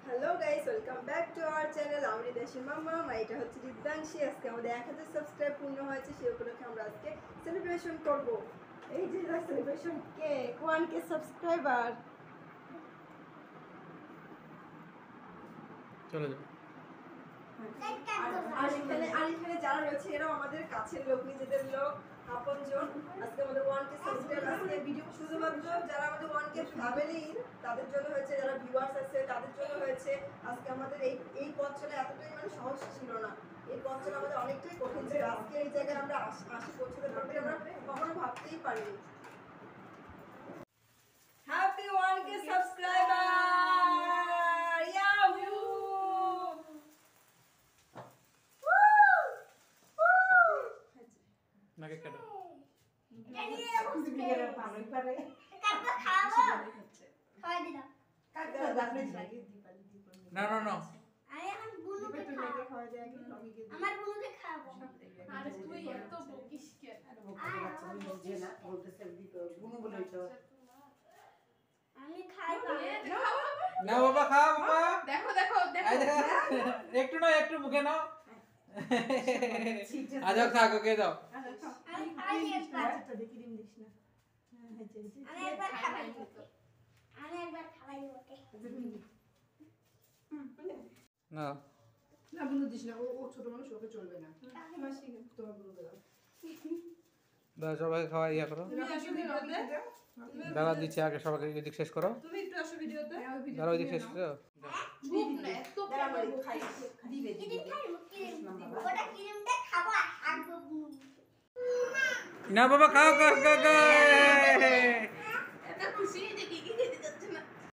Hello guys, welcome back to our channel আমি দেশি মামা। এটা হচ্ছে রিদ্দাংশী। আজকে আমাদের 1000 সাবস্ক্রাইব পূর্ণ হয়েছে, সেই উপলক্ষে আমরা আজকে সেলিব্রেশন করব। এই যে সেলিব্রেশন কেক 1K সাবস্ক্রাইবার। চলে যাও। আর এখানে যারা রয়েছে এরাও আমাদের কাছের লোক, নিজেদের লোক, আপনজন। আজকে আমাদের 1K সাবস্ক্রাইবার। আজকে ভিডিও শুধুমাত্র যারা আমাদের 1K ফ্যামিলির তাদের জন্য হয়েছে, যারা ভিউয়ার্স আছে তাদের জন্য হয়েছে। আজকে আমাদের এই পথ চলা এতটাই সহজ ছিল না, এই পথ চলা আমাদের অনেকটাই কঠিন ছিল। আজকে এই জায়গায় আমরা আসি পৌঁছতে পারবো আমরা কখনো ভাবতেই পারিনি। Happy 1K subscriber! নাকে কাটো। না না না না বাবা, খাও বাবা। দেখো দেখো দেখো একটু না, একটু মুখে নাও। আজ থাকো, কে দাও। না না বুনু দিস না, ও ছোট মানুষ, ওকে চলবে না। তোমার বুনু দাও। দাও, সবাইকে খাওয়া ইয়া করো। তুমি আসো ভিডিওতে, দাঁড়া দিচ্ছি, আগে সবাইকে এদিক শেষ করো। তুমি একটু আসো ভিডিওতে। দাঁড়া ওইদিক শেষ করো। বুক না এত খাই দিবে না বাবা, খাও খাও খাও খাও।